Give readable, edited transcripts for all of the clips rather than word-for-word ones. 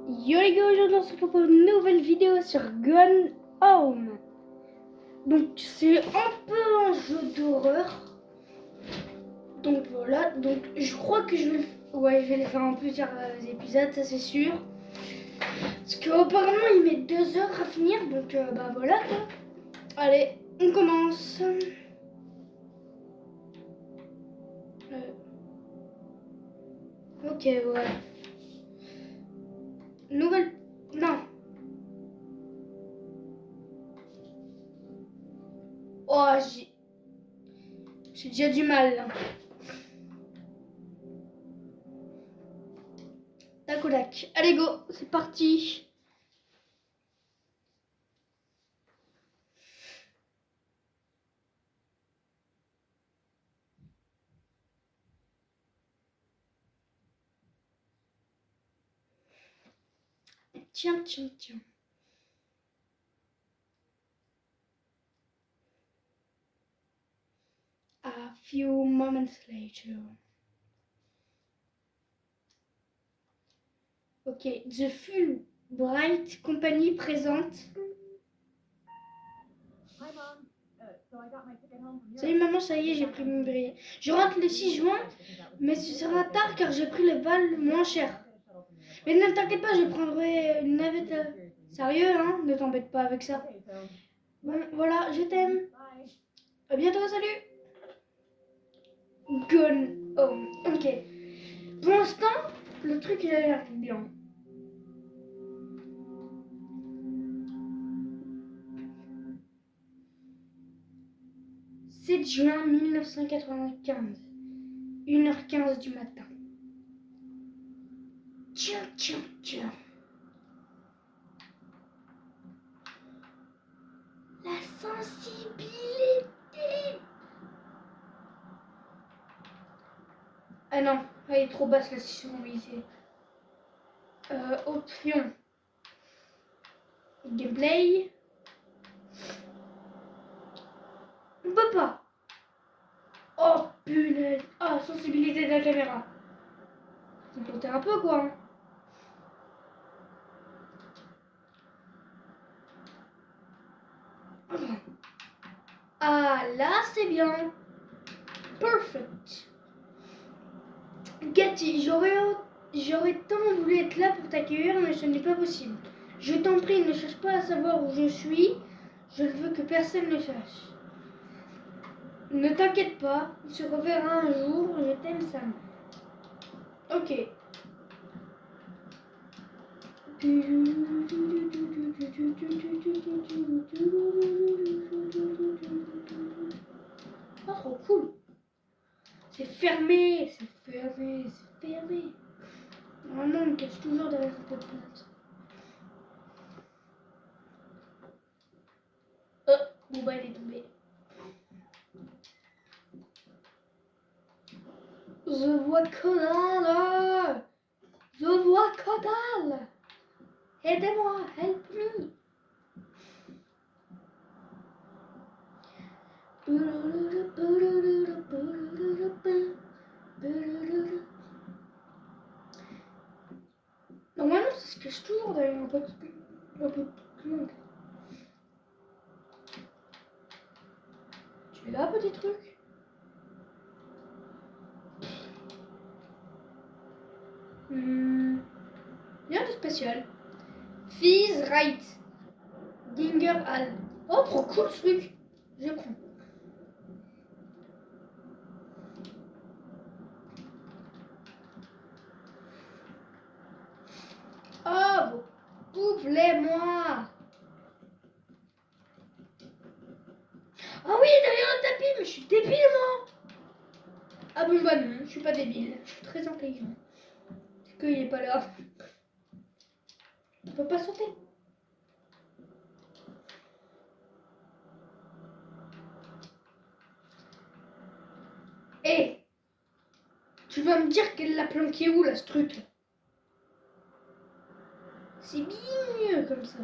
Yo les gars, aujourd'hui on se retrouve pour une nouvelle vidéo sur Gone Home. Donc c'est un peu un jeu d'horreur. Donc voilà, donc je crois que je vais les faire en plusieurs épisodes, ça c'est sûr. Parce qu'apparemment il met 2 heures à finir, donc bah voilà quoi. Allez, on commence. Ok, ouais. Nouvelle... Non. Oh, j'ai déjà du mal là. Tac au tac. Allez go, c'est parti. Tiens. A few moments later. Ok, The Fulbright Company présente. Salut maman, ça y est, j'ai pris mon billet. Je rentre le 6 juin, mais ce sera tard car j'ai pris le vol moins cher. Mais ne t'inquiète pas, je prendrai une navette. Sérieux, hein? Ne t'embête pas avec ça. Bon, voilà, je t'aime. À bientôt, salut. Gone home. Ok. Pour l'instant, le truc il a l'air bien. « 7 juin 1995, 1h15 du matin. » Tiens. La sensibilité. Ah non, elle est trop basse la sensibilité. Option. Gameplay. On peut pas. Oh punaise. Ah, sensibilité de la caméra. Faut monter un peu quoi. Ah là c'est bien. Perfect. Cathy, j'aurais tant voulu être là pour t'accueillir, mais ce n'est pas possible. Je t'en prie, ne cherche pas à savoir où je suis. Je ne veux que personne ne sache. Ne t'inquiète pas, on se reverra un jour. Je t'aime, Sam. Ok. Oh, trop cool. C'est fermé. Normalement, on me cache toujours derrière cette porte. Bon bah, il est tombé. Je vois que dalle. Aidez-moi, help me. Normalement, ça se cache toujours derrière un peu plus long. Tu es là, petit truc? Rien de spécial. Fizz Right. Dinger Hall. Oh, trop cool ce truc. Je prends. Oh, ouvre-les-moi. Ah oui, derrière un tapis, mais je suis débile, moi. Ah bon, bah non, je suis pas débile. Je suis très intelligent. C'est qu'il est pas là. On peut pas sauter. Hé, tu vas me dire qu'elle l'a planqué où, là, ce truc? C'est bien mieux comme ça.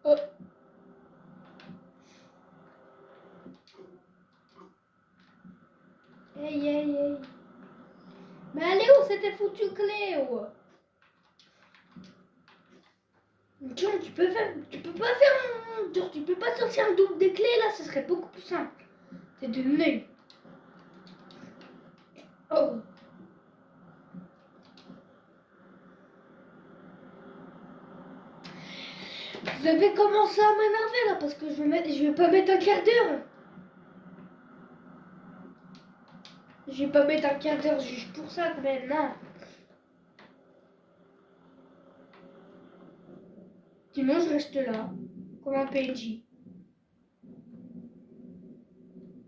Oh. Hey, hey, hey. Mais allez où c'était foutu Cléo? Tiens, tu peux pas faire genre, tu peux pas sortir un double des clés là, ce serait beaucoup plus simple. C'est de nul. Oh. Vous avez commencé à m'énerver là parce que je vais pas mettre un quart d'heure. Je vais pas mettre un quart d'heure juste pour ça quand même, non. Sinon je reste là, comme un PNJ.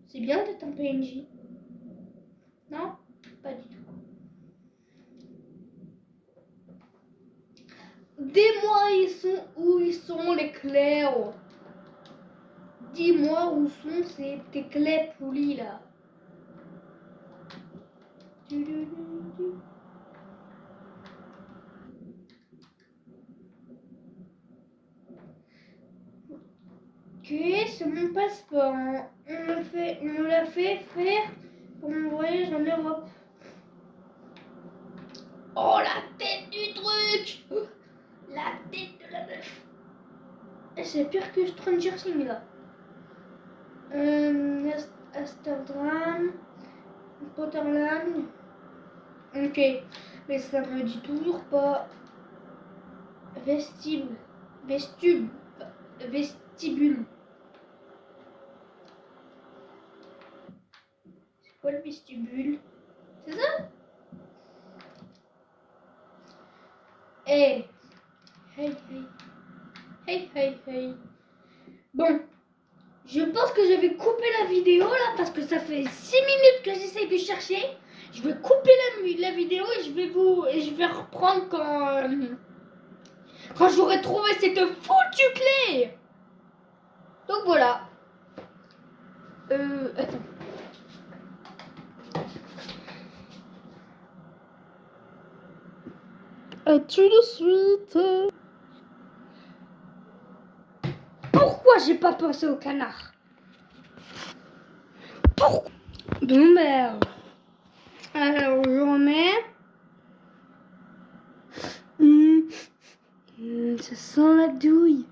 C'est bien d'être un PNJ. Non? Pas du tout. Dis-moi où ils sont les clés. Oh. Dis-moi où sont tes clés pourries là. Ok, c'est mon passeport. On me l'a fait faire pour mon voyage en Europe. Oh, la tête du truc! La tête de la meuf. C'est pire que Stranger Things là. Amsterdam, Potterland. Ok, mais ça me dit toujours pas. Vestibule. Vestibule. Vestibule. C'est quoi le vestibule? C'est ça? Hey. Hey, hey. Hey, hey, hey. Bon. Je pense que je vais couper la vidéo là parce que ça fait 6 minutes que j'essaye de chercher. Je vais couper la vidéo et je vais reprendre quand j'aurai trouvé cette foutue clé. Donc voilà. Attends. À tout de suite. Pourquoi j'ai pas pensé au canard? Pourquoi? Bon ben. Alors je remets. Ça sent la douille.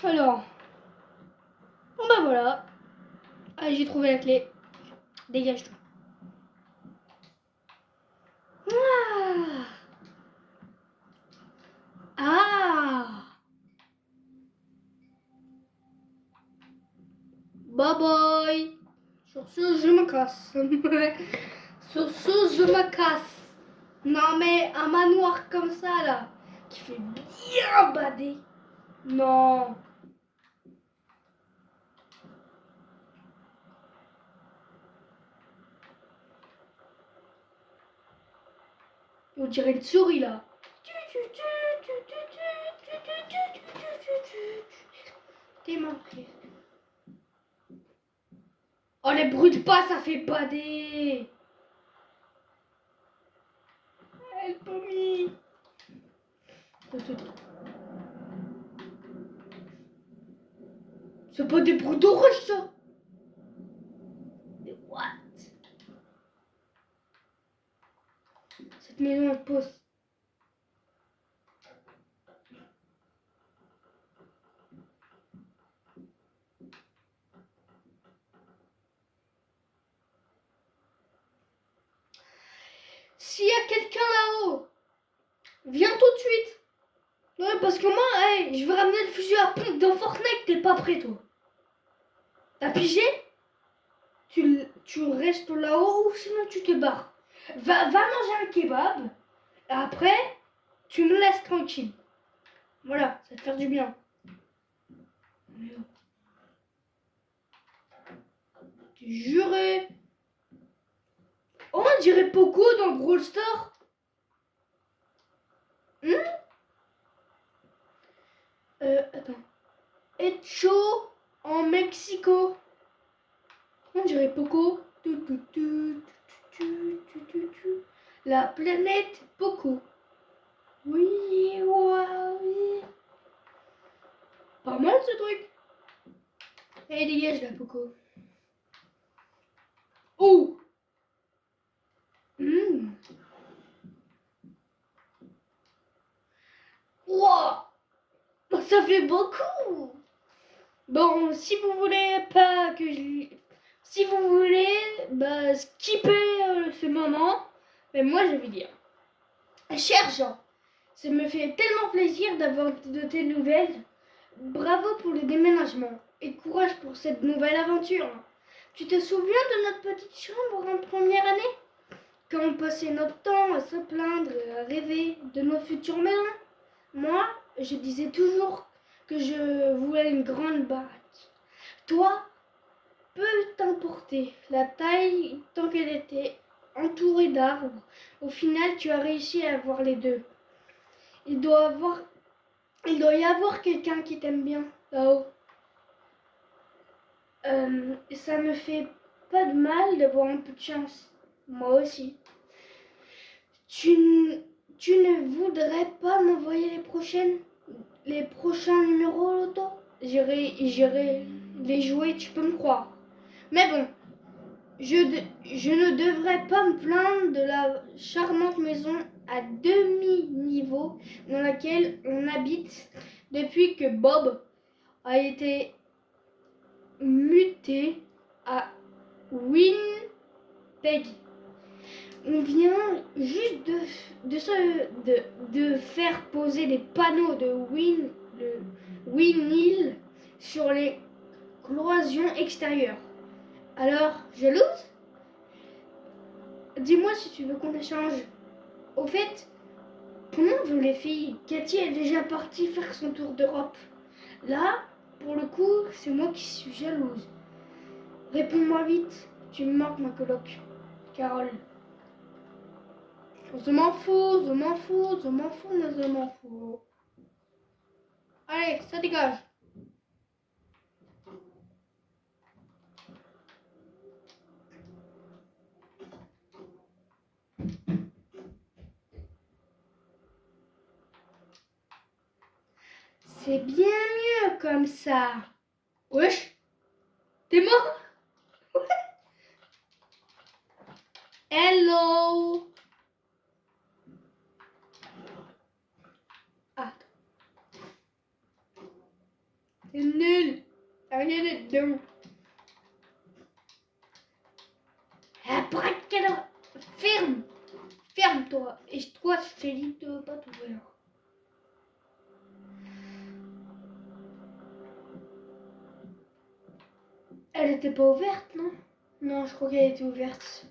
Alors. Bon ben voilà. Allez, j'ai trouvé la clé. Dégage-toi. Ah. Ah. Bye bye. Sur ce, je me casse. Sur ce, je me casse. Non mais un manoir comme ça là, qui fait bien bader. Non. On dirait une souris là. T'es manqué. Oh les brûle pas, ça fait bader. Elle peut mis. C'est pas des bruits d'orange ça. Mais what? Cette maison elle pose. S'il y a quelqu'un là-haut, viens tout de suite. Ouais, parce que moi, hey, je vais ramener le fusil à pompe dans Fortnite, t'es pas prêt toi. T'as pigé? Tu restes là-haut ou sinon tu te barres. Va manger un kebab. Et après, tu me laisses tranquille. Voilà, ça va te faire du bien. T'es juré. Oh, on dirait Poco dans Brawl Stars. Attends. Echo en Mexico. On dirait Poco. La planète Poco. Oui, oui. Pas mal ce truc. Allez, dégage là, Poco. Oh. Wow. Ça fait beaucoup. Bon, si vous voulez pas que je... Si vous voulez, bah, skipper ce moment. Mais moi, je vais dire. Chers gens, ça me fait tellement plaisir d'avoir de tes nouvelles. Bravo pour le déménagement et courage pour cette nouvelle aventure. Tu te souviens de notre petite chambre en première année? Quand on passait notre temps à se plaindre et à rêver de nos futures maisons? Moi, je disais toujours que je voulais une grande baraque. Toi, peu t'importer la taille tant qu'elle était entourée d'arbres. Au final, tu as réussi à avoir les deux. Il doit y avoir quelqu'un qui t'aime bien là-haut. Ça me fait pas de mal d'avoir un peu de chance. Moi aussi. Tu ne voudrais pas m'envoyer les prochains numéros loto? J'irai les jouer, tu peux me croire. Mais bon, je ne devrais pas me plaindre de la charmante maison à demi-niveau dans laquelle on habite depuis que Bob a été muté à Winnipeg. On vient juste de faire poser des panneaux de Winil sur les cloisons extérieures. Alors, jalouse? Dis-moi si tu veux qu'on échange. Au fait, comment vont les filles? Cathy est déjà partie faire son tour d'Europe. Là, pour le coup, c'est moi qui suis jalouse. Réponds-moi vite, tu me manques ma coloc. Carole. Je m'en fous, je m'en fous, je m'en fous, mais je m'en fous. Allez, ça dégage. C'est bien mieux comme ça. Wesh, t'es mort? Hello. Ah, t'es nul. T'as rien dedans. Après quelle heure? Ferme. Ferme-toi. Et toi, je t'ai dit de pas t'ouvrir. Elle était pas ouverte, non? Non, je crois qu'elle était ouverte.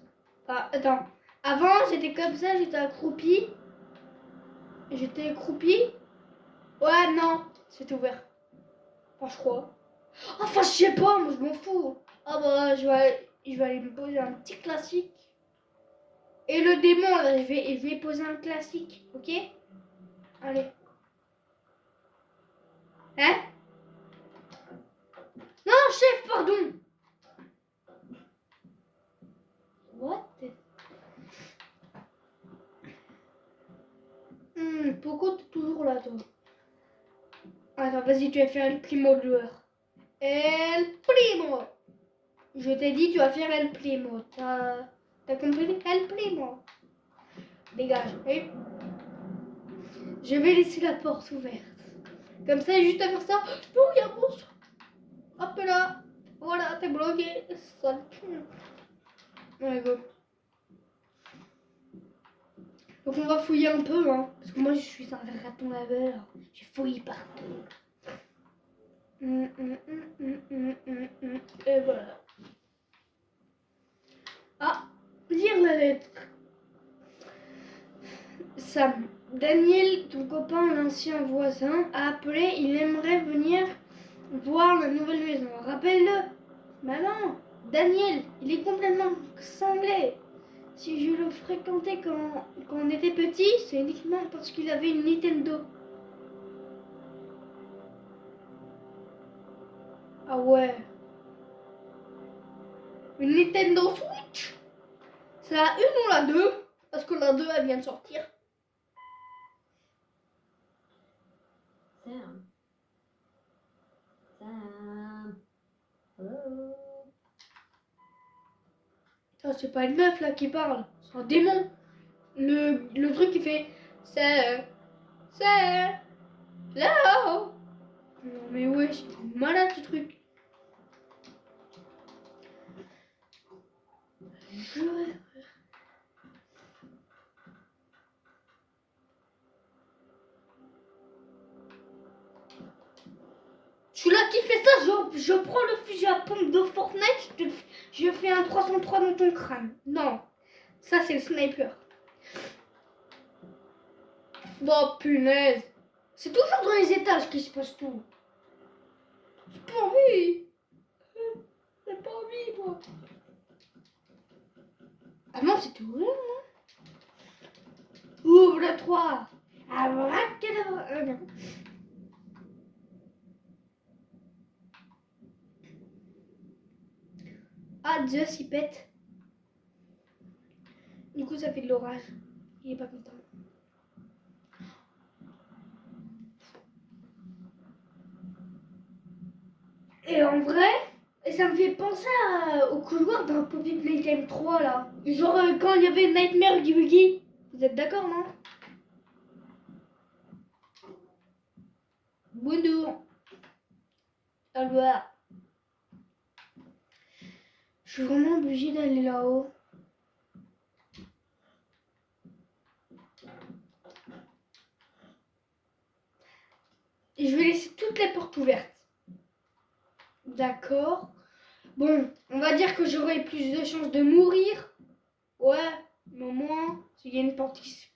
Ah, attends. Avant, j'étais comme ça, j'étais accroupie. J'étais accroupie. Ouais, non, c'était ouvert. Enfin, je crois. Enfin, je sais pas, moi je m'en fous. Ah bah, je vais aller me poser un petit classique. Et le démon, là, je vais poser un classique, ok? Allez. Hein? Non, chef, pardon. What? Pourquoi t'es toujours là, toi? Attends, vas-y, tu vas faire le primo de joueur. El primo. Je t'ai dit, tu vas faire el primo. T'as compris? El primo. Dégage, oui. Je vais laisser la porte ouverte. Comme ça, juste à faire ça. Oh, il y a un monstre. Hop là. Voilà, t'es bloqué. Sale cul. Allez, go. Donc on va fouiller un peu, hein. Parce que moi, je suis un raton laveur. J'ai fouillé partout. Et voilà. Ah, lire la lettre. Sam, Daniel, ton copain, l'ancien voisin, a appelé. Il aimerait venir voir la nouvelle maison. Rappelle-le. Maman, Daniel, il est complètement cinglé. Si je le fréquentais quand on était petit, c'est uniquement parce qu'il avait une Nintendo. Ah ouais. Une Nintendo Switch? C'est la 1 ou la 2? Parce que la 2, elle vient de sortir. Sam. Sam. Ça, c'est pas une meuf là qui parle, c'est un démon. Le truc qui fait c'est là-haut. Non mais ouais, c'est malade ce truc. Je... Tu l'as qui fait ça, je prends le fusil à pompe de Fortnite, je fais un 303 dans ton crâne. Non, ça c'est le sniper. Bon punaise, c'est toujours dans les étages qu'il se passe tout. J'ai pas envie. J'ai pas envie moi. Ah non, c'est tout ouvert non? Ouvre le 3. Abracadabra. Non. Ah, Zeus il pète. Du coup, ça fait de l'orage. Il est pas content. Et en vrai, ça me fait penser au couloir d'un Poppy Playtime 3 là. Genre quand il y avait Nightmare Oogie Boogie. Vous êtes d'accord, non? Bonjour. Alors, je suis vraiment obligée d'aller là-haut. Et je vais laisser toutes les portes ouvertes. D'accord. Bon, on va dire que j'aurai plus de chances de mourir. Ouais, mais au moins, s'il y a une porte qui se...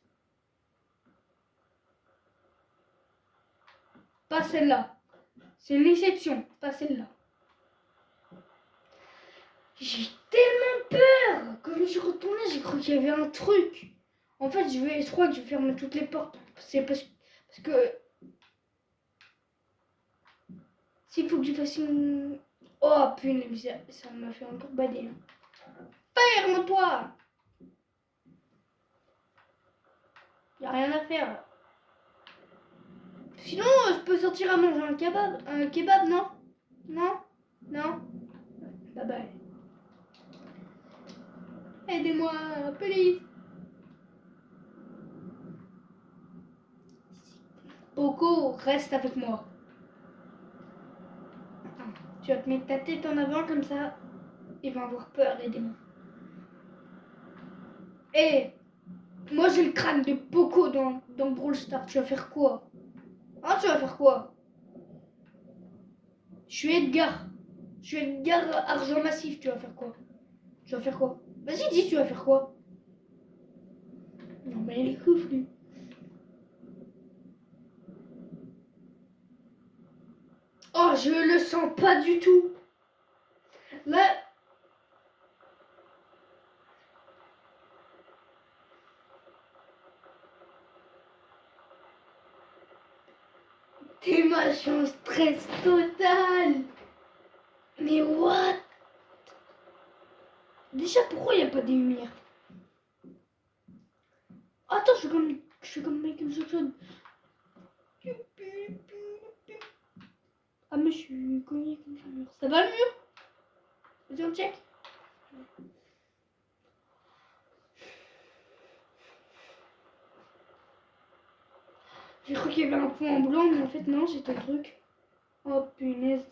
Pas celle-là. C'est une exception, pas celle-là. J'ai tellement peur. Quand je me suis retournée, j'ai cru qu'il y avait un truc. En fait, je crois que je vais fermer toutes les portes. C'est parce que s'il faut que je fasse une... Oh punaise, ça m'a fait encore bader. Ferme-toi. Y a rien à faire. Sinon, je peux sortir à manger un kebab. Un kebab, non? Non? Non? Bye bye. Aidez-moi, please. Poco, reste avec moi. Tu vas te mettre ta tête en avant comme ça. Ils vont avoir peur, les démons. Et moi j'ai le crâne de Poco dans Brawl Stars. Tu vas faire quoi? Hein, tu vas faire quoi? Je suis Edgar. Je suis Edgar Argent Massif. Tu vas faire quoi? Tu vas faire quoi? Vas-y, dis, tu vas faire quoi? Non, mais il est ouf, lui. Oh, je le sens pas du tout. Là. T'es ma chance stress total. Mais what? Déjà, pourquoi il n'y a pas des lumières? Attends, je suis comme Michael Jackson. Ah, mais je suis cogné contre le mur. Ça va le mur? Vas-y, on check. J'ai cru qu'il y avait un point blanc, mais en fait, non, c'est un truc. Oh punaise.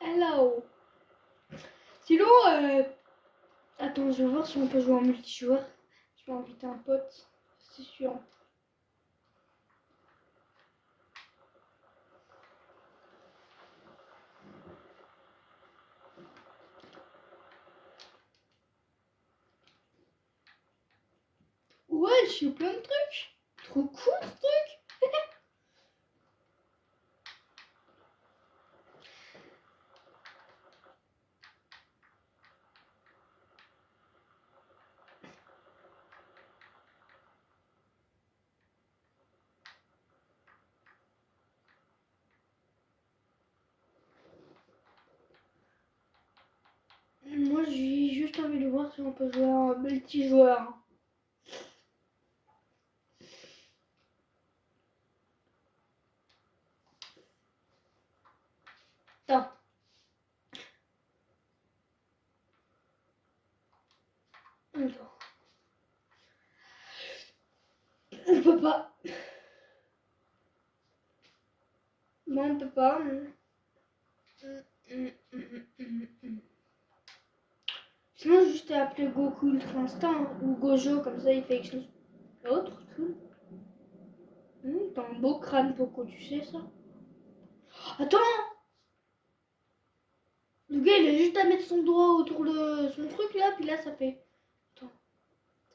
Hello. Sinon, attends, je vais voir si on peut jouer en multijoueur. Je vais inviter un pote, c'est sûr. Ouais, je suis plein de trucs. Trop cool ce truc. Moi, j'ai juste envie de voir si on peut jouer en multijoueur. Attends. peut pas. Non, on peut pas. Sinon, juste appeler Goku Ultra Instinct ou Gojo, comme ça il fait quelque chose d'autre. T'as un beau crâne, Poco, tu sais ça? Attends! Le gars, il a juste à mettre son doigt autour de son truc là, puis là ça fait. Attends.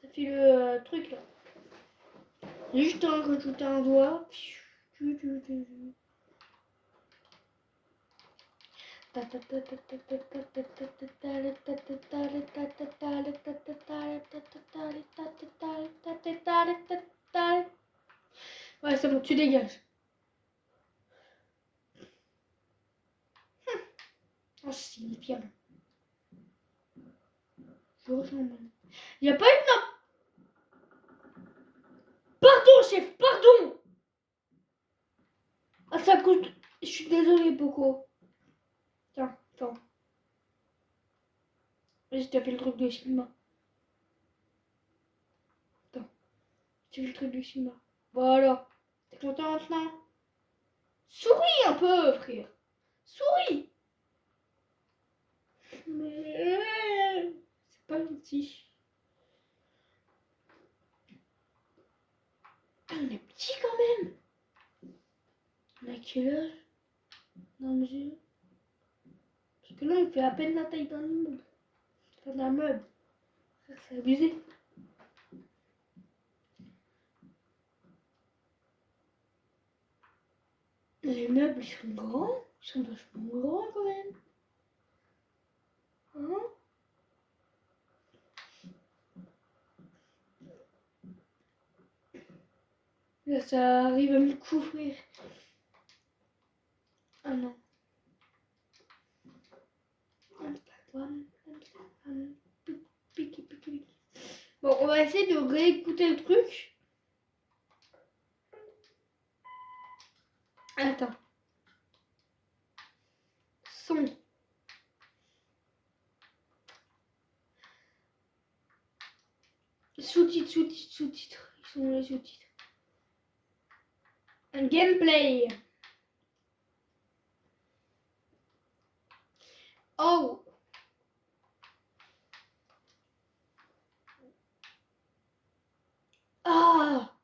Ça fait le truc là. Il a juste à rajouter un doigt. Ouais, c'est bon, tu dégages. Oh, c'est bien. Il n'y a pas une nappe. Pardon, chef, pardon. Ah, ça coûte. Je suis désolée, Poco. Tiens, attends. J'ai fait le truc de Shima. Attends. J'ai fait le truc de Shima. Voilà. T'es content maintenant? Souris un peu, frère. Souris. Mais c'est pas gentil. Ah, on est petit quand même. On a quel âge? Non, mais j'ai... Parce que là, on fait à peine la taille d'un immeuble. Enfin, d'un meuble. C'est abusé. Les meubles, ils sont grands. Ils sont vachement grands quand même. Hein? Là, ça arrive à me couvrir. Ah non. Bon, on va essayer de réécouter le truc. Attends. Son. Sous-titres, sous-titres, sous-titres. Ils sont les sous-titres. Un gameplay. Oh. Ah.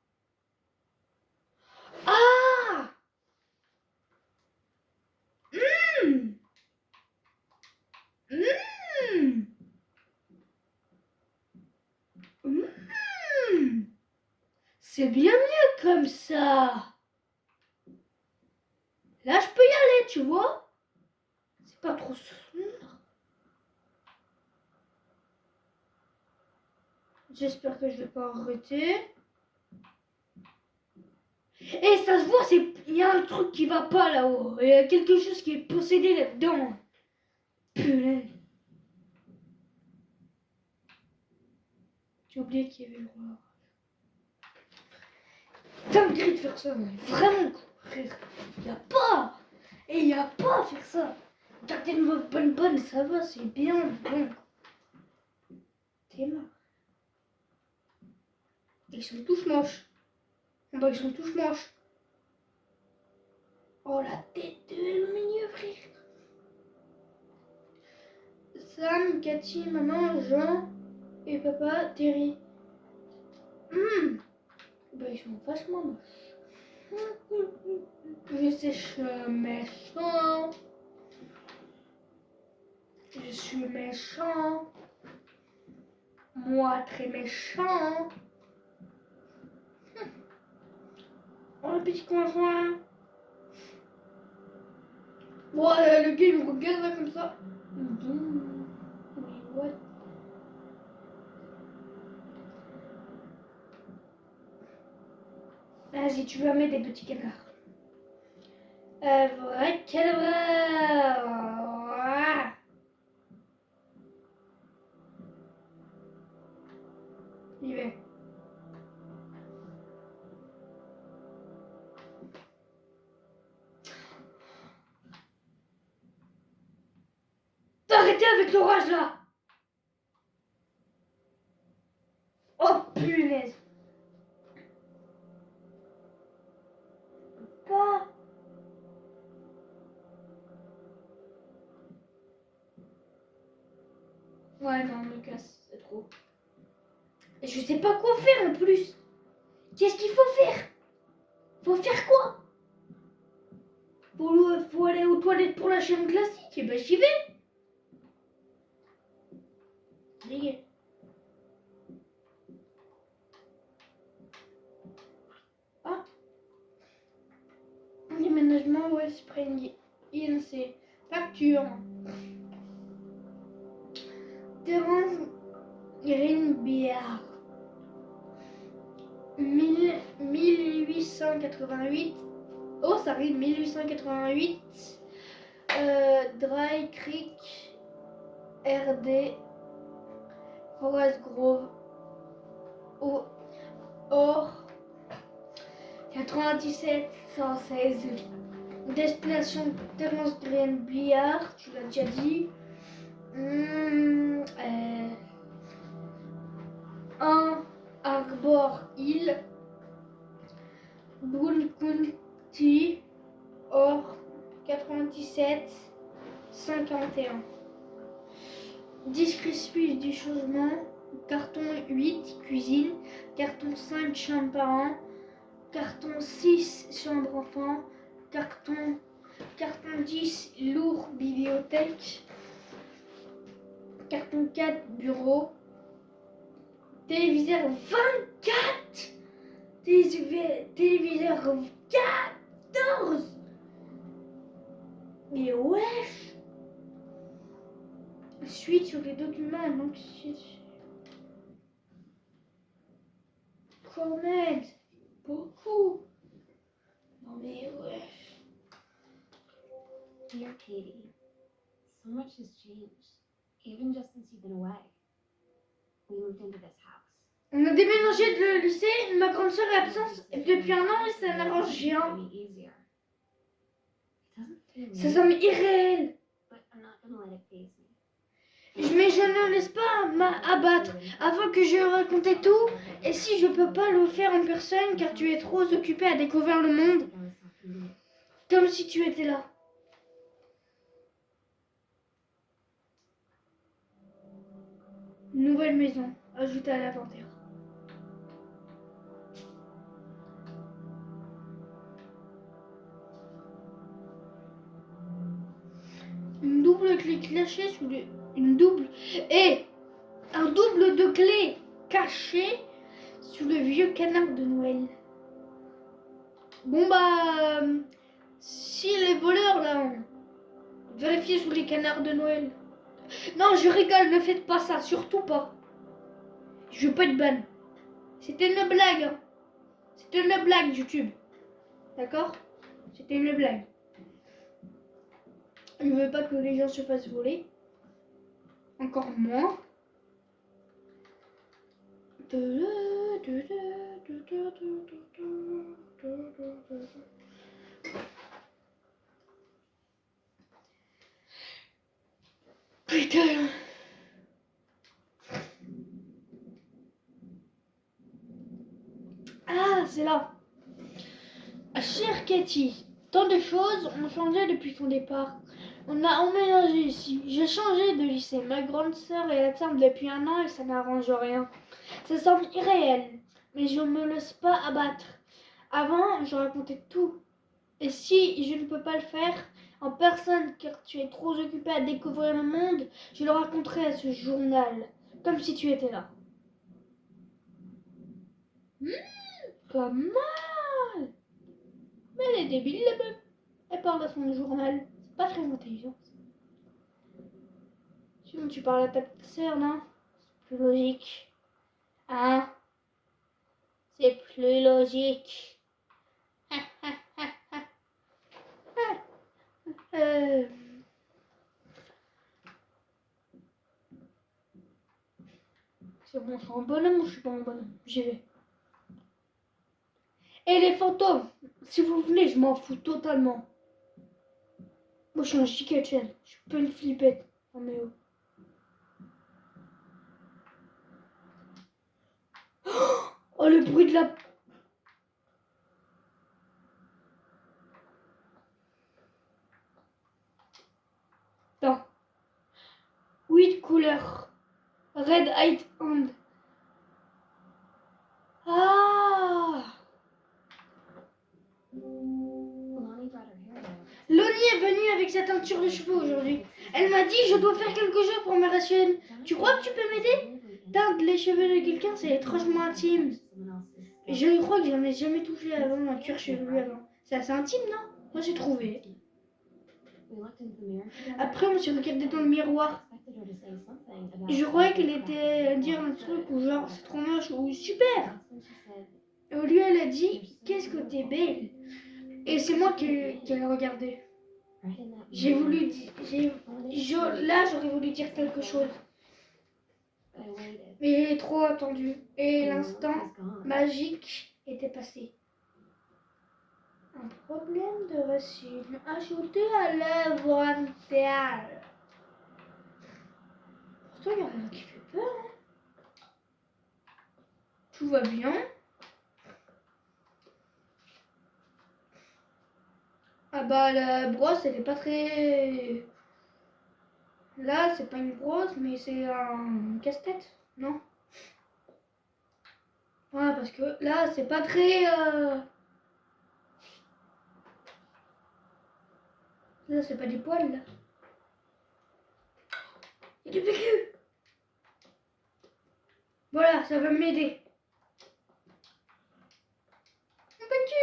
Ah. Mmh. Mmh. Mmh. C'est bien mieux comme ça. Là, je peux y aller, tu vois. C'est pas trop sombre. J'espère que je vais pas arrêter. Et ça se voit, il y a un truc qui va pas là-haut. Il y a quelque chose qui est possédé là-dedans. Punaise. J'ai oublié qu'il y avait le roi. Dinguerie de faire ça, mais vraiment, frère. Y a pas. Et y a pas à faire ça. Garder une bonne, ça va, c'est bien. Bon. T'es marre. Ils sont tous moches. Bah, ils sont tous moches. Oh, la tête de milieu, frère. Sam, Cathy, maman, Jean et papa, Terry. Bah, ils sont vachement moches. Je suis méchant. Je suis méchant. Moi, très méchant. Oh, le petit conjoint. Bon, le gars, il me regarde là comme ça. Oui, what? Vas-y, tu vas mettre des petits canards. Vrai cadavre. Il va. Arrêtez avec l'orage là. Oh punaise. Ouais, non, me casse, c'est trop. Et je sais pas quoi faire en plus. Qu'est-ce qu'il faut faire? Faut faire quoi? Faut aller aux toilettes pour lâcher un classique. Et ben j'y vais. Dégage. Ah. Déménagement West Spring. INC. Facture. Terence Greenbiard. 1888. Oh, ça arrive, 1888. Dry Creek. RD. Forest Grove. Or. 97 116. Destination Terence Greenbiard. Tu l'as déjà dit. 1 Arbor Hill, Bull County, Or 97 51. Description du changement: carton 8 cuisine, carton 5 chambre parent, carton 6 chambre enfant, carton 10 lourd bibliothèque, carton 4 bureau, téléviseur 24, téléviseur 14. Mais wesh. Suite sur les documents, donc quand même, beaucoup. Non mais wesh. Dear Katie, so much has changed, even just since you've been away. We moved into this house. On a déménagé de lycée, ma grande sœur est absente depuis un an et ça n'arrange rien. Ça semble irréel. Mais je ne laisse pas m'abattre avant que je raconte tout. Et si je peux pas le faire en personne car tu es trop occupé à découvrir le monde, comme si tu étais là. Nouvelle maison, ajoutée à l'inventaire. Une double clé cachée sous le... Une double... Et un double de clé caché sous le vieux canard de Noël. Bon bah... si les voleurs là... Vérifiez sous les canards de Noël. Non, je rigole, ne faites pas ça, surtout pas. Je veux pas être ban. C'était une blague. Hein. C'était une blague, YouTube. D'accord? C'était une blague. Je ne veux pas que les gens se fassent voler. Encore moins. Putain. Ah, c'est là. Chère Katy, tant de choses ont changé depuis ton départ. On a emménagé ici. J'ai changé de lycée. Ma grande sœur est atteinte depuis un an et ça n'arrange rien. Ça semble irréel, mais je ne me laisse pas abattre. Avant, je racontais tout. Et si je ne peux pas le faire en personne car tu es trop occupé à découvrir le monde, je le raconterai à ce journal, comme si tu étais là. Pas mal. Mais elle est débile, la meuf. Elle parle à son journal. C'est pas très intelligent. Sinon, tu parles à ta petite sœur, non? C'est plus logique. Hein? C'est plus logique. C'est bon, je suis en bonhomme ou je suis pas en bonhomme? J'y vais. Et les fantômes, si vous venez, je m'en fous totalement. Moi, je suis un chicken chaîne. Je suis pas une flippette. Oh, mais oh. Oh, le bruit de la... Non. 8 couleurs. Red Right Hand. Ah! Lonnie brought her hair out. Lonnie est venue avec sa teinture de cheveux aujourd'hui. Elle m'a dit je dois faire quelque chose pour ma ration. Tu crois que tu peux m'aider? Teindre les cheveux de quelqu'un, c'est étrangement intime. Je crois que j'en ai jamais touché avant un cuir chevelu avant. C'est assez intime, non? Moi j'ai trouvé. Après on s'est regardé dans le miroir. Je croyais qu'elle était dire un truc ou genre c'est trop moche ou super. Et au lieu elle a dit qu'est-ce que t'es belle. Et c'est moi qui a regardé. J'ai voulu dire. Là j'aurais voulu dire quelque chose. Mais j'ai trop attendu. Et l'instant magique était passé. Un problème de racine ajouté à l'inventaire. Pourtant, il n'y a rien qui fait peur. Hein. Tout va bien. Ah bah, la brosse, elle est pas très... Là, c'est pas une brosse, mais c'est un casse-tête, non? Ouais, parce que là, c'est pas très... Là, c'est pas des poils, là. Il y a du PQ. Voilà, ça va m'aider. PQ.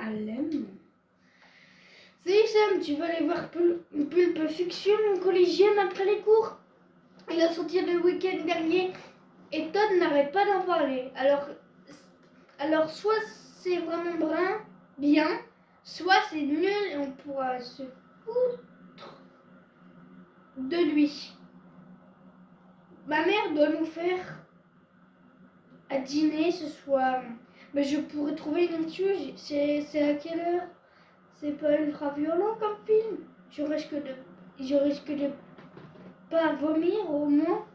Elle aime. Salut Sam, tu vas aller voir Pulp Fiction collégienne après les cours? Il a sorti le week-end dernier et Todd n'arrête pas d'en parler. Alors soit c'est vraiment bien, soit c'est nul et on pourra se foutre de lui. Ma mère doit nous faire à dîner ce soir. Mais je pourrais trouver une excuse. C'est à quelle heure? C'est pas ultra violent comme film. Je risque de pas vomir au moins.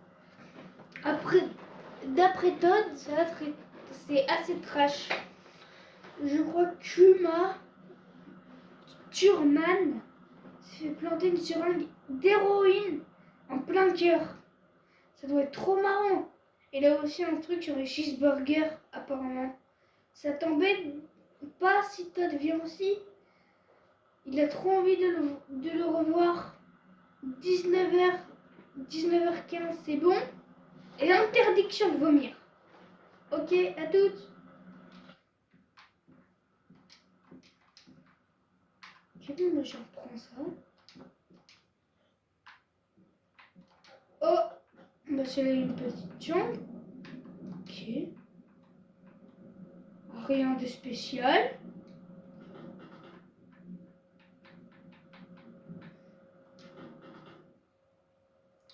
D'après Todd, c'est assez trash. Je crois que Thurman s'est fait planter une seringue d'héroïne en plein cœur. Ça doit être trop marrant. Il a aussi un truc sur les cheeseburgers apparemment. Ça t'embête pas si Todd vient aussi? Il a trop envie de le revoir. 19h15, c'est bon. Et interdiction de vomir. Ok, à toutes. Comment je reprends ça? Oh, bah c'est là une petite jambe. Ok. Rien de spécial.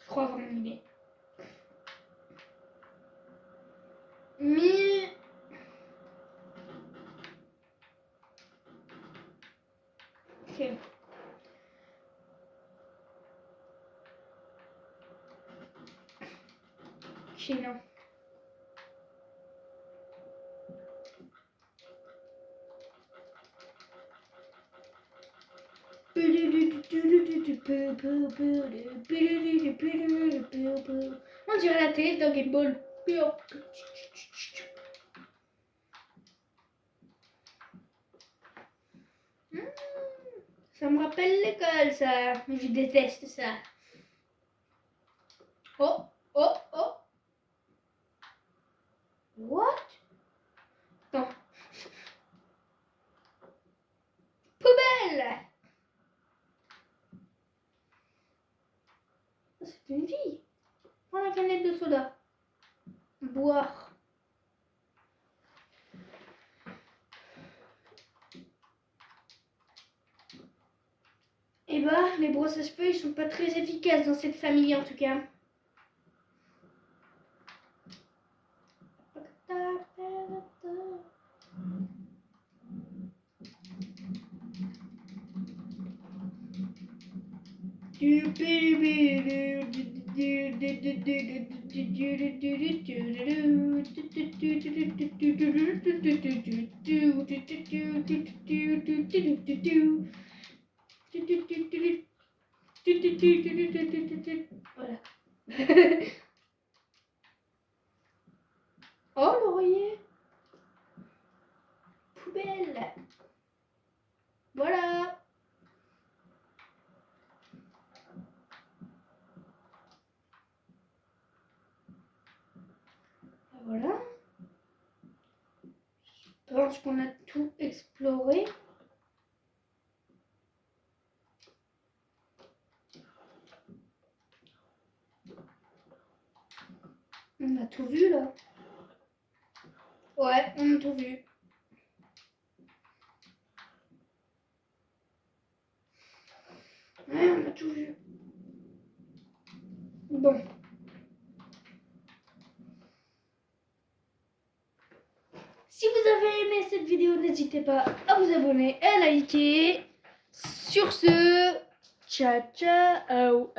Je crois avoir une idée. Mais... Ok. Ok, non. On dirait la télé dans Game Ball. Ça me rappelle l'école, ça. Je déteste ça. Oh, oh, oh. What? Attends. Poubelle! C'est une fille. Prends la canette de soda. Boire. Eh bah, les brosses à cheveux, ils sont pas très efficaces dans cette famille en tout cas. Voilà. Oh, l'oreiller. Poubelle. Voilà. Voilà. Je pense qu'on a tout exploré. On a tout vu là. Ouais, on a tout vu. Ouais, on a tout vu. Bon. Si vous avez aimé cette vidéo, n'hésitez pas à vous abonner et à liker. Sur ce, ciao ciao.